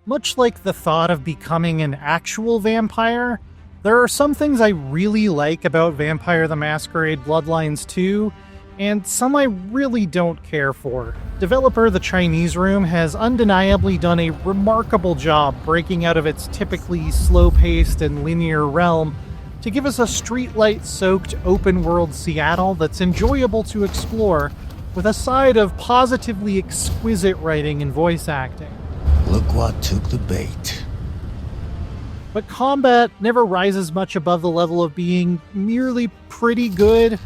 Much like the thought of becoming an actual vampire, there are some things I really like about Vampire the Masquerade Bloodlines 2, and some I really don't care for. Developer The Chinese Room has undeniably done a remarkable job breaking out of its typically slow-paced and linear realm to give us a streetlight-soaked open-world Seattle that's enjoyable to explore, with a side of positively exquisite writing and voice acting. Look what took the bait. But combat never rises much above the level of being merely pretty good,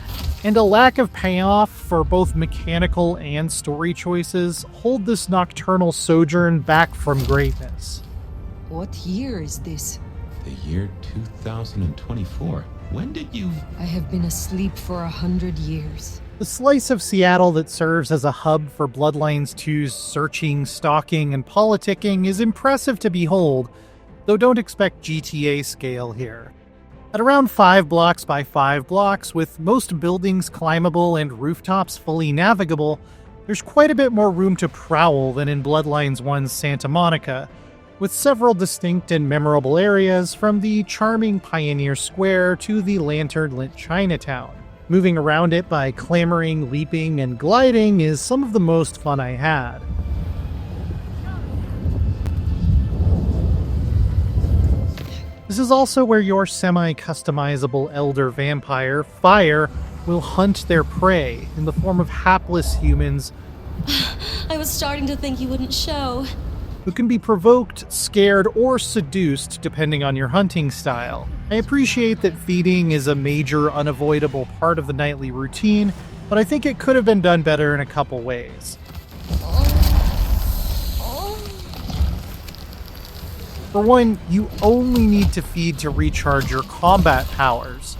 and a lack of payoff for both mechanical and story choices hold this nocturnal sojourn back from greatness. What year is this? The year 2024. When did you... I have been asleep for 100 years. The slice of Seattle that serves as a hub for Bloodlines 2's searching, stalking, and politicking is impressive to behold, though don't expect GTA scale here. At around 5 blocks by 5 blocks, with most buildings climbable and rooftops fully navigable, there's quite a bit more room to prowl than in Bloodlines 1's Santa Monica, with several distinct and memorable areas from the charming Pioneer Square to the lantern-lit Chinatown. Moving around it by clambering, leaping, and gliding is some of the most fun I had. This is also where your semi-customizable elder vampire, Fire, will hunt their prey in the form of hapless humans I was starting to think you wouldn't show. who can be provoked, scared, or seduced depending on your hunting style. I appreciate that feeding is a major, unavoidable part of the nightly routine, but I think it could have been done better in a couple ways. For one, you only need to feed to recharge your combat powers.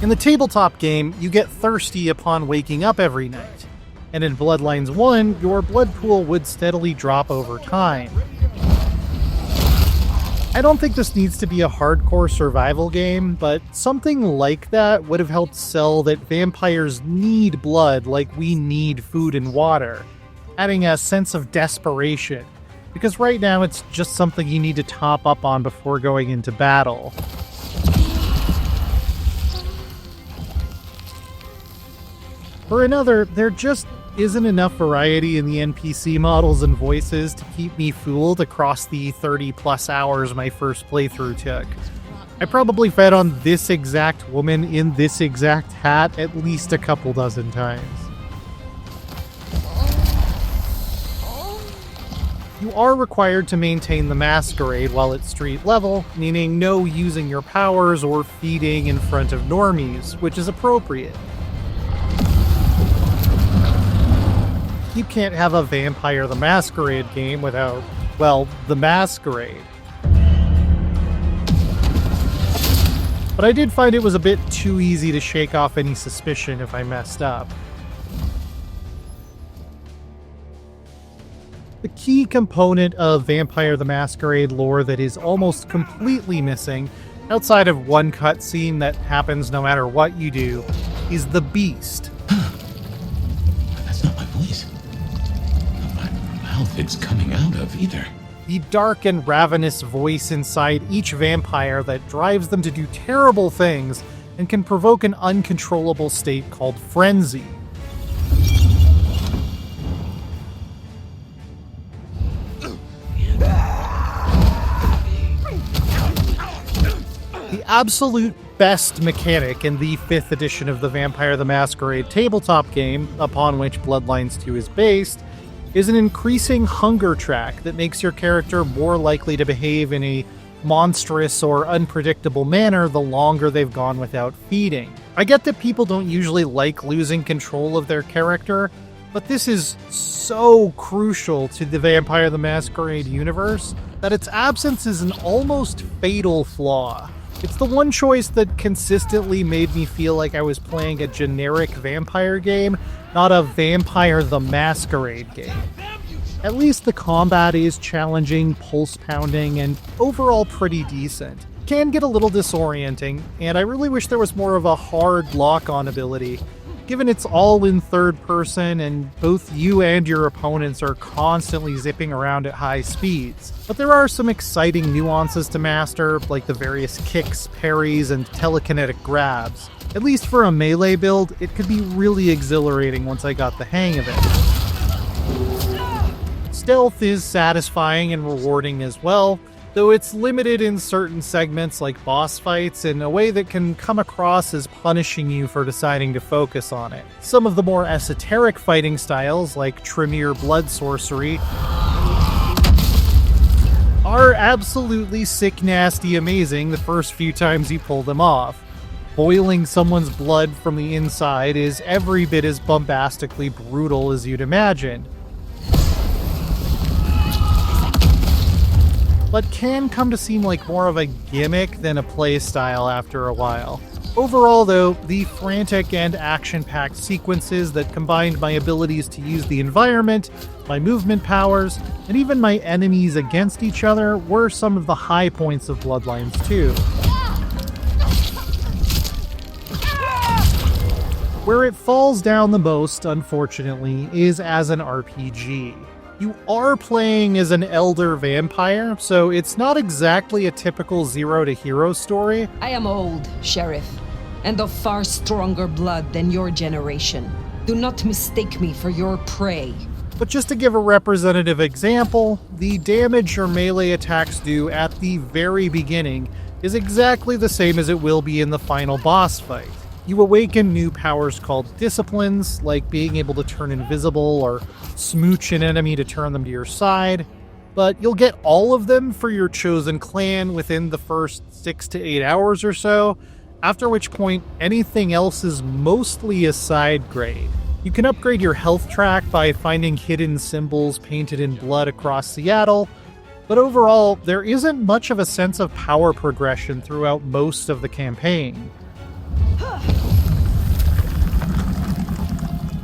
In the tabletop game, you get thirsty upon waking up every night, and in Bloodlines 1, your blood pool would steadily drop over time. I don't think this needs to be a hardcore survival game, but something like that would have helped sell that vampires need blood like we need food and water, adding a sense of desperation, because right now it's just something you need to top up on before going into battle. For another, there just isn't enough variety in the NPC models and voices to keep me fooled across the 30 plus hours my first playthrough took. I probably fed on this exact woman in this exact hat at least a couple dozen times. You are required to maintain the Masquerade while at street level, meaning no using your powers or feeding in front of normies, which is appropriate. You can't have a Vampire the Masquerade game without, well, the Masquerade. But I did find it was a bit too easy to shake off any suspicion if I messed up. The key component of Vampire the Masquerade lore that is almost completely missing, outside of one cutscene that happens no matter what you do, is the Beast. That's not my voice. Not my mouth it's coming out of either. The dark and ravenous voice inside each vampire that drives them to do terrible things and can provoke an uncontrollable state called frenzy. The absolute best mechanic in the 5th edition of the Vampire the Masquerade tabletop game, upon which Bloodlines 2 is based, is an increasing hunger track that makes your character more likely to behave in a monstrous or unpredictable manner the longer they've gone without feeding. I get that people don't usually like losing control of their character, but this is so crucial to the Vampire the Masquerade universe that its absence is an almost fatal flaw. It's the one choice that consistently made me feel like I was playing a generic vampire game, not a Vampire the Masquerade game. At least the combat is challenging, pulse-pounding, and overall pretty decent. Can get a little disorienting, and I really wish there was more of a hard lock-on ability, given it's all in third person and both you and your opponents are constantly zipping around at high speeds. But there are some exciting nuances to master, like the various kicks, parries, and telekinetic grabs. At least for a melee build, it could be really exhilarating once I got the hang of it. Stealth is satisfying and rewarding as well, though it's limited in certain segments like boss fights in a way that can come across as punishing you for deciding to focus on it. Some of the more esoteric fighting styles, like Tremere blood sorcery, are absolutely sick, nasty, amazing the first few times you pull them off. Boiling someone's blood from the inside is every bit as bombastically brutal as you'd imagine, but can come to seem like more of a gimmick than a playstyle after a while. Overall though, the frantic and action-packed sequences that combined my abilities to use the environment, my movement powers, and even my enemies against each other were some of the high points of Bloodlines 2. Where it falls down the most, unfortunately, is as an RPG. You are playing as an elder vampire, so it's not exactly a typical zero to hero story. I am old, Sheriff, and of far stronger blood than your generation. Do not mistake me for your prey. But just to give a representative example, the damage your melee attacks do at the very beginning is exactly the same as it will be in the final boss fight. You awaken new powers called disciplines, like being able to turn invisible or smooch an enemy to turn them to your side, but you'll get all of them for your chosen clan within the first 6 to 8 hours or so, after which point anything else is mostly a side grade. You can upgrade your health track by finding hidden symbols painted in blood across Seattle, but overall, there isn't much of a sense of power progression throughout most of the campaign.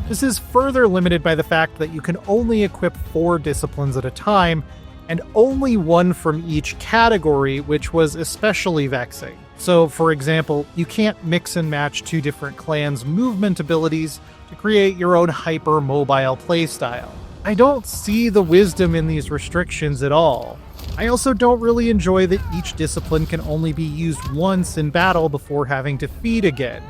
This is further limited by the fact that you can only equip 4 disciplines at a time, and only one from each category, which was especially vexing. So, for example, you can't mix and match 2 different clans' movement abilities to create your own hyper-mobile playstyle. I don't see the wisdom in these restrictions at all. I also don't really enjoy that each discipline can only be used once in battle before having to feed again,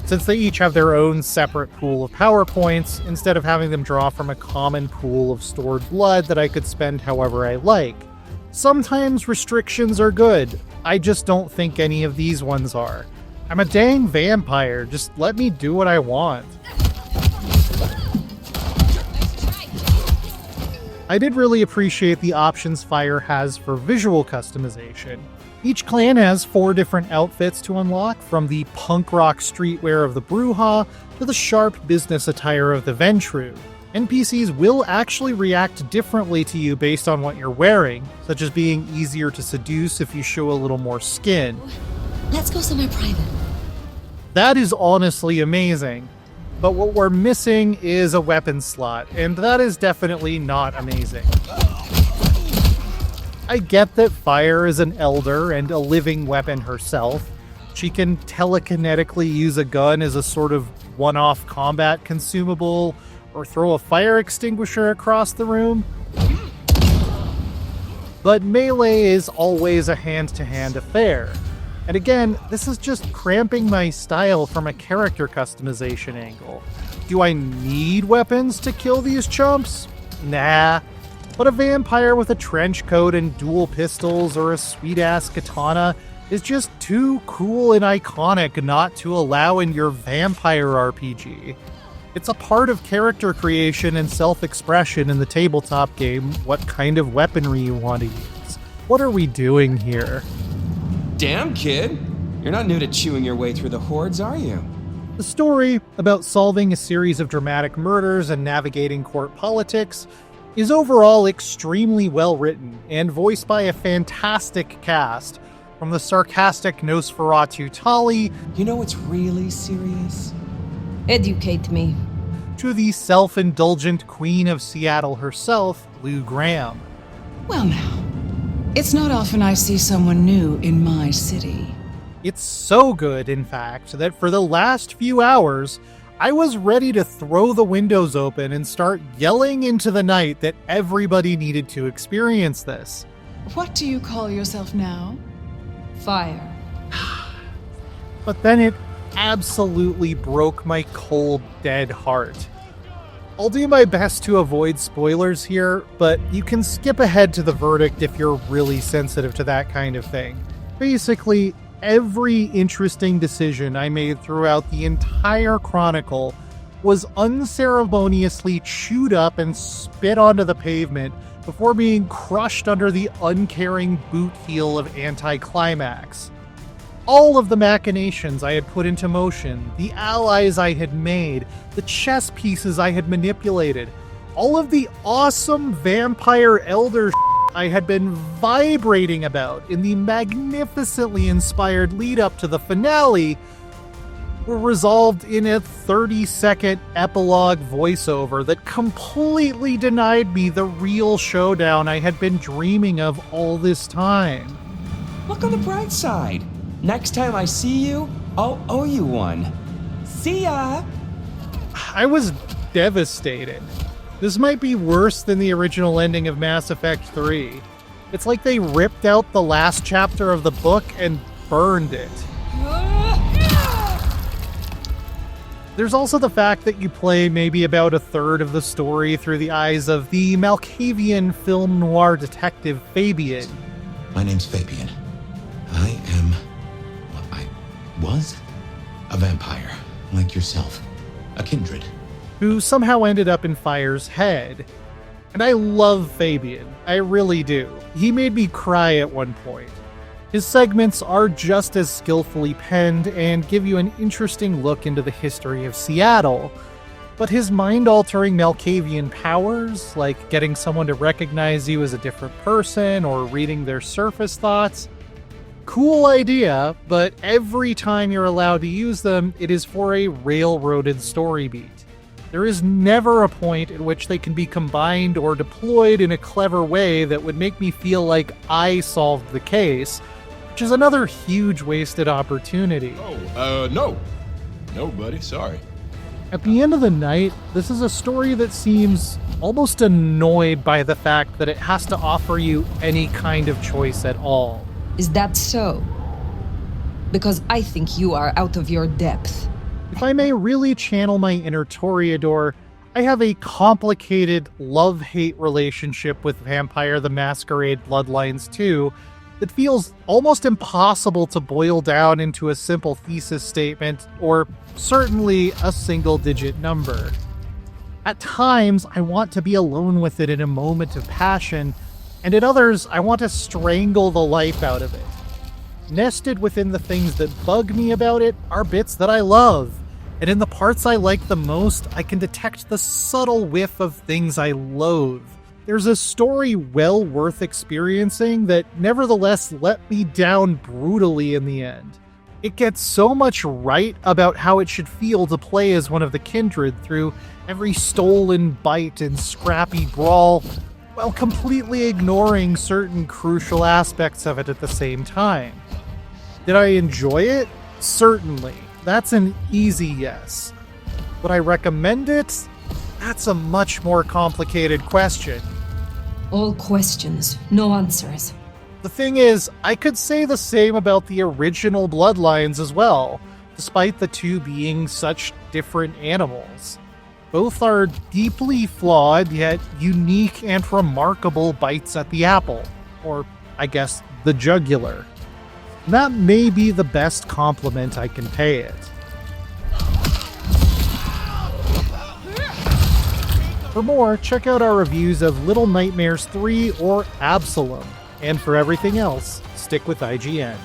since they each have their own separate pool of power points, instead of having them draw from a common pool of stored blood that I could spend however I like. Sometimes restrictions are good, I just don't think any of these ones are. I'm a dang vampire, just let me do what I want. I did really appreciate the options Fire has for visual customization. Each clan has 4 different outfits to unlock, from the punk rock streetwear of the Brujah to the sharp business attire of the Ventru. NPCs will actually react differently to you based on what you're wearing, such as being easier to seduce if you show a little more skin. Let's go somewhere private. That is honestly amazing. But what we're missing is a weapon slot, and that is definitely not amazing. I get that Fire is an elder and a living weapon herself. She can telekinetically use a gun as a sort of one-off combat consumable, or throw a fire extinguisher across the room. But melee is always a hand-to-hand affair. And again, this is just cramping my style from a character customization angle. Do I need weapons to kill these chumps? Nah. But a vampire with a trench coat and dual pistols or a sweet-ass katana is just too cool and iconic not to allow in your vampire RPG. It's a part of character creation and self-expression in the tabletop game what kind of weaponry you want to use. What are we doing here? Damn, kid. You're not new to chewing your way through the hordes, are you? The story, about solving a series of dramatic murders and navigating court politics, is overall extremely well written and voiced by a fantastic cast, from the sarcastic Nosferatu Tali You know what's really serious? Educate me. to the self-indulgent Queen of Seattle herself, Lou Graham. Well now, it's not often I see someone new in my city. It's so good, in fact, that for the last few hours, I was ready to throw the windows open and start yelling into the night that everybody needed to experience this. What do you call yourself now? Fire. But then it absolutely broke my cold, dead heart. I'll do my best to avoid spoilers here, but you can skip ahead to the verdict if you're really sensitive to that kind of thing. Basically, every interesting decision I made throughout the entire chronicle was unceremoniously chewed up and spit onto the pavement before being crushed under the uncaring boot heel of anticlimax. All of the machinations I had put into motion, the allies I had made, the chess pieces I had manipulated, all of the awesome vampire elder I had been vibrating about in the magnificently inspired lead up to the finale were resolved in a 30-second epilogue voiceover that completely denied me the real showdown I had been dreaming of all this time. Look on the bright side. Next time I see you, I'll owe you one. See ya! I was devastated. This might be worse than the original ending of Mass Effect 3. It's like they ripped out the last chapter of the book and burned it. There's also the fact that you play maybe about a third of the story through the eyes of the Malkavian film noir detective Fabian. My name's Fabian. I was a vampire, like yourself. A kindred. Who somehow ended up in Fire's head. And I love Fabian. I really do. He made me cry at one point. His segments are just as skillfully penned and give you an interesting look into the history of Seattle. But his mind-altering Malkavian powers, like getting someone to recognize you as a different person or reading their surface thoughts, cool idea, but every time you're allowed to use them, it is for a railroaded story beat. There is never a point at which they can be combined or deployed in a clever way that would make me feel like I solved the case, which is another huge wasted opportunity. No, buddy, sorry. At the end of the night, this is a story that seems almost annoyed by the fact that it has to offer you any kind of choice at all. Is that so? Because I think you are out of your depth. If I may really channel my inner Toreador, I have a complicated love-hate relationship with Vampire the Masquerade Bloodlines 2 that feels almost impossible to boil down into a simple thesis statement, or certainly a single-digit number. At times, I want to be alone with it in a moment of passion, and at others, I want to strangle the life out of it. Nested within the things that bug me about it are bits that I love, and in the parts I like the most, I can detect the subtle whiff of things I loathe. There's a story well worth experiencing that nevertheless let me down brutally in the end. It gets so much right about how it should feel to play as one of the Kindred through every stolen bite and scrappy brawl, while completely ignoring certain crucial aspects of it at the same time. Did I enjoy it? Certainly. That's an easy yes. Would I recommend it? That's a much more complicated question. All questions, no answers. The thing is, I could say the same about the original Bloodlines as well, despite the two being such different animals. Both are deeply flawed, yet unique and remarkable bites at the apple. Or, I guess, the jugular. That may be the best compliment I can pay it. For more, check out our reviews of Little Nightmares 3 or Absalom. And for everything else, stick with IGN.